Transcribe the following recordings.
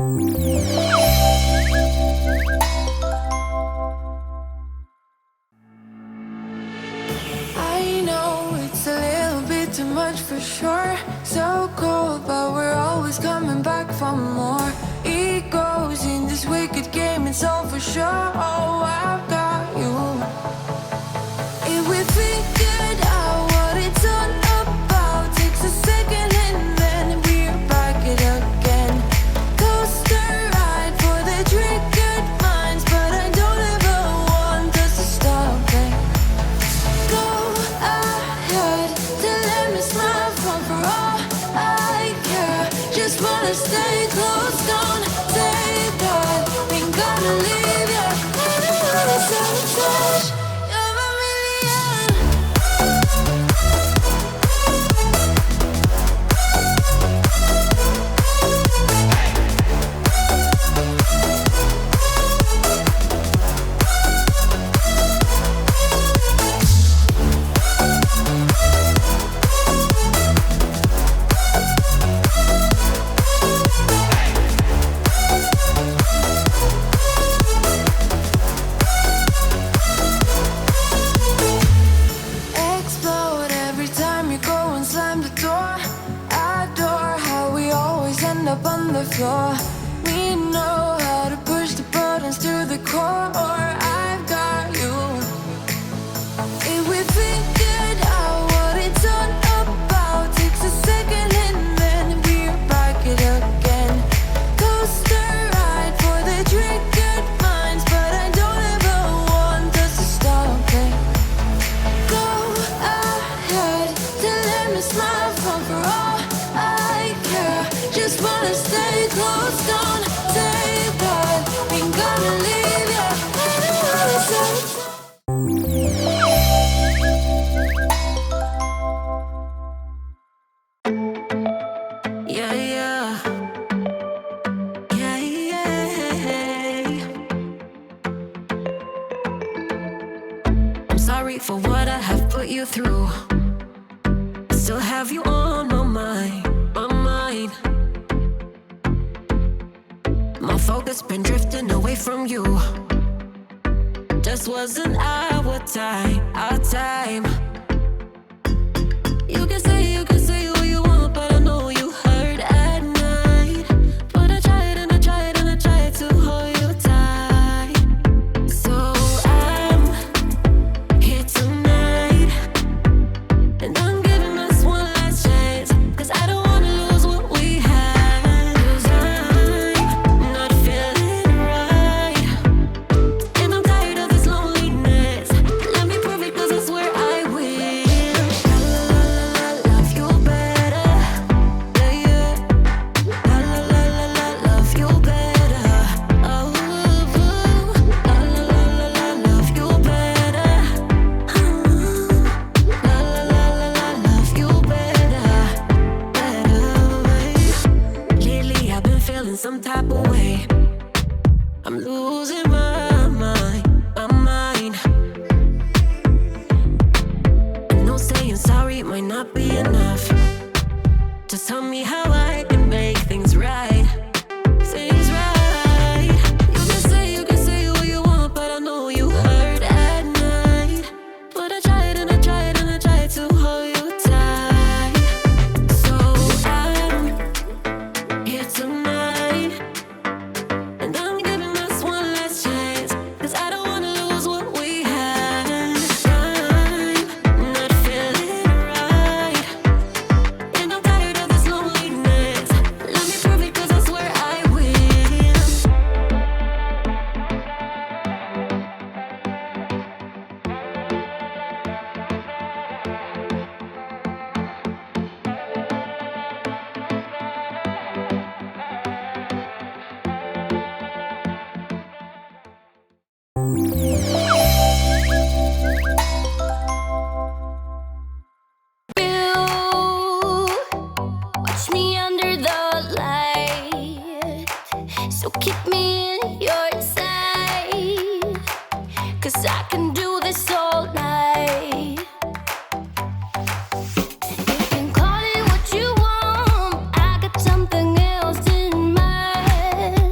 I know it's a little bit too much for sure. So cold, but we're always coming back for more. Egos in this wicked game, it's all for sure. Oh, I've got you. If we figured out what it's all about, takes a second and then we're back it again. Coaster ride for the triggered minds, but I don't ever want us to stop it. Go ahead, to let me smile for all I care. Just wanna stay close, don't say that. Ain't gonna leave ya. Wanna sabotage. You're a million. Explode every time you go and slam the door. Adore how we always end up on the floor. We know how to push the buttons to the core. I've got you. If we figured out what it's all about, takes a second and then we're back it again. Coaster ride for the triggered minds, but I don't ever want us to stop it. Go ahead, to let me smile for all I care. Just wanna stay close, don't say that. Ain't gonna leave ya. Wanna say yeah, yeah. Yeah, yeah. I'm sorry for what I have put you through. I still have you on my mind, my mind. My focus been drifting away from you. Just wasn't our time, our time. You can say what you want, but I know you hurt at night. But I tried and I tried and I tried to hold you tight. So I'm here tonight, and I'm giving us one last chance, 'cause I don't wanna lose what we had. 'Cause I'm not feeling right, and I'm tired of this loneliness. Let me prove it, 'cause I swear I will. Love you better, yeah, yeah. Love you better, oh, love you better, love you better, better. Lately I've been feeling some type of way. I'm losing my mind, my mind. I know saying sorry might not be enough. Just tell me how I can make things right. Things right. You can say what you want, but I know you hurt at night. But I tried and I tried and I tried to hold you tight. So I'm here tonight, and I'm giving us one last chance, 'cause I don't wanna lose what we had. I'm not feeling right, and I'm tired of this loneliness. Let me prove it, 'cause I swear I will. Watch me under the light, so keep me in your sight, 'cause I can do this all night. You can call it what you want, I got something else in mind.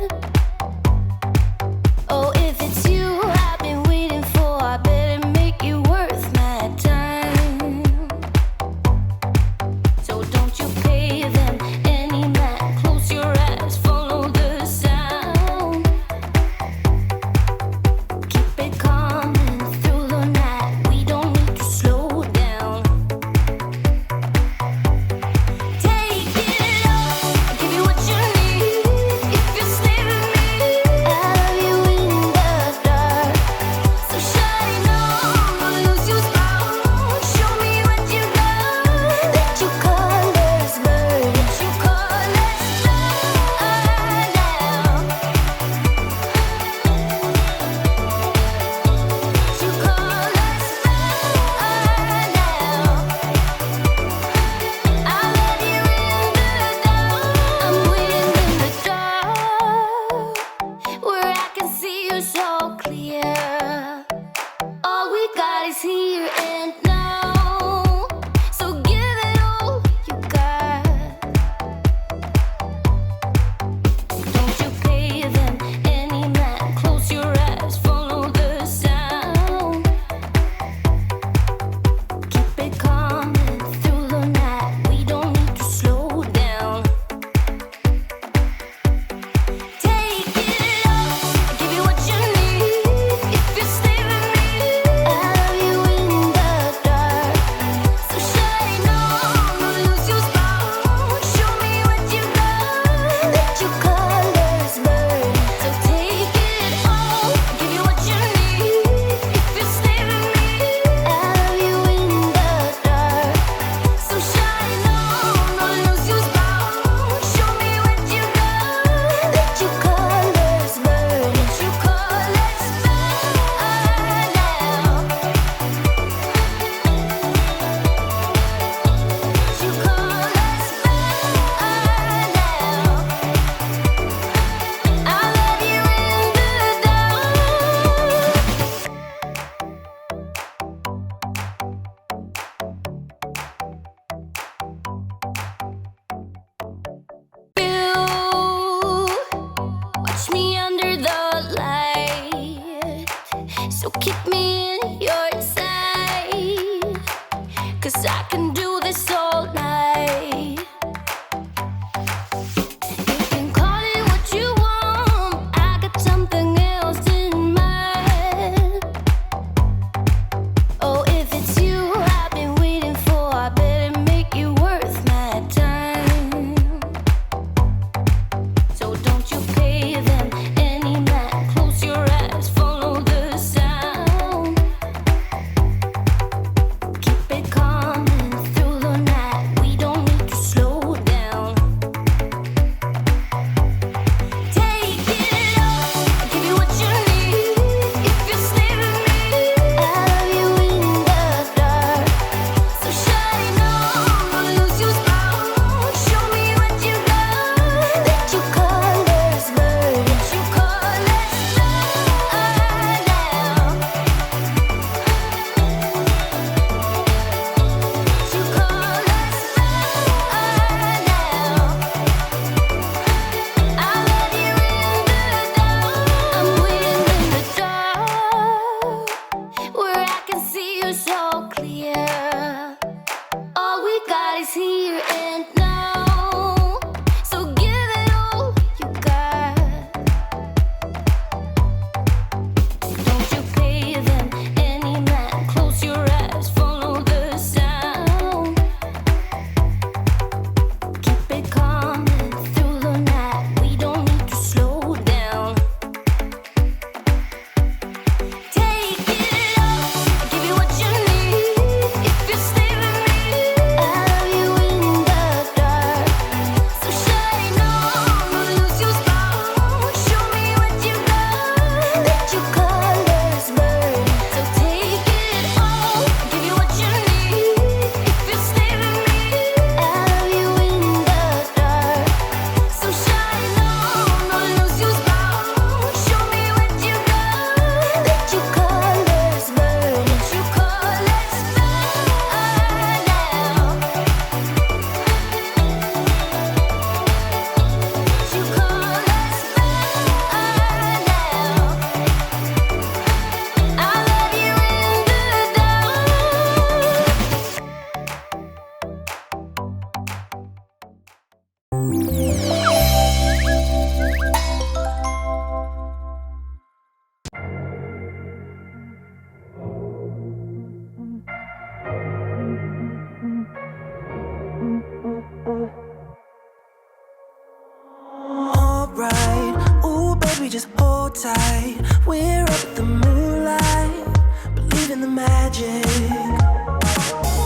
just hold tight. We're up at the moonlight, believe in the magic.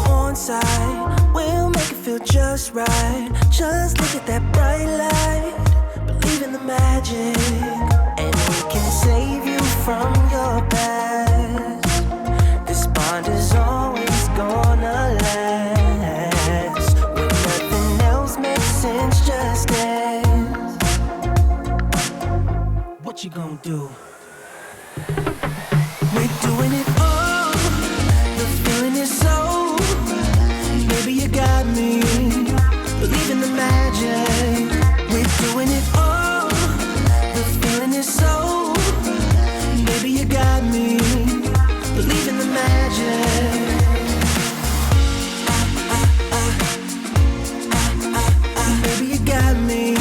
On side, we'll make it feel just right. Just look at that bright light, believe in the magic. And we can save you from your past. This bond is always gonna last. When nothing else makes sense, just dance. What you gonna do? We're doing it all. The feeling is so. Baby, you got me. Believe in the magic. We're doing it all. The feeling is so. Baby, you got me. Believe in the magic. Baby, you got me.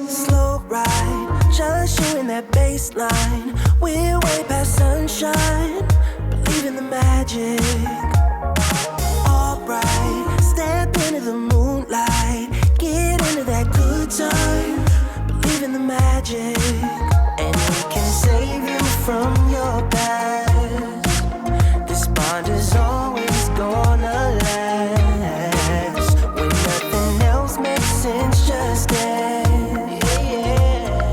Slow ride, just you in that baseline. We're way past sunshine. Believe in the magic. Alright, step into the moonlight. Get into that good time. Believe in the magic. And we can save you from your past. This bond is always gonna last. When nothing else makes sense, just dance. Yeah.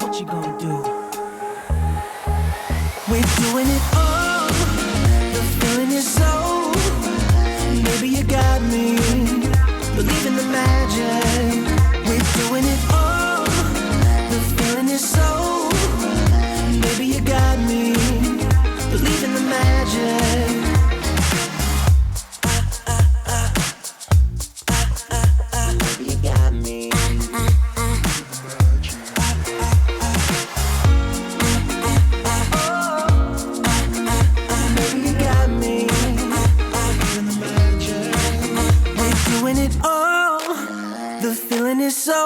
What you gonna do? We're doing it all. The feeling is so. Baby, you got me. Believe in the magic. We're doing it all. The feeling is so. Baby, you got me. Believe in the magic. Baby, you got me. Baby, you got me. We're doing it all. The feeling is so.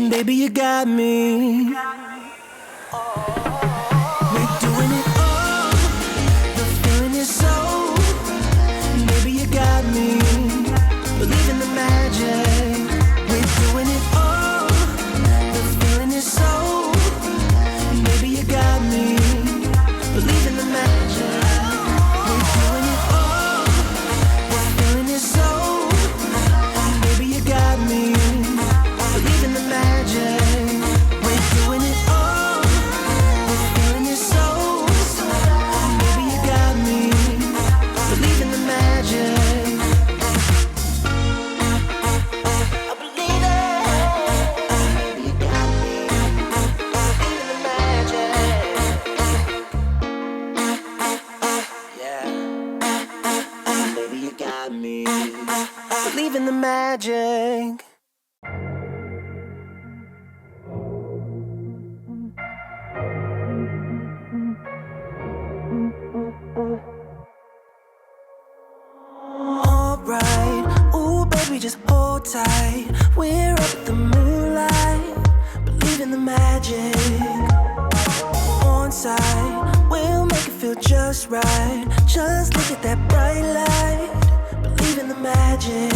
Baby, you got me. We're doing it all. The feeling is so. Baby, you got me. Believe in the magic. We're doing it all. The feeling is so. Baby, you got me. Believe in the magic. We're doing it all. The feeling is so. Baby, you got me. Believe in the magic. We're doing it all. The feeling is so. Baby, you got me. Believe in the magic. I believe it. Baby, you got me. Believe in the magic. Yeah. Baby, you got me. Believe in the magic. Alright, ooh baby, just hold tight. We're up at the moonlight, believe in the magic. On side, we'll make it feel just right. Just look at that bright light, believe in the magic.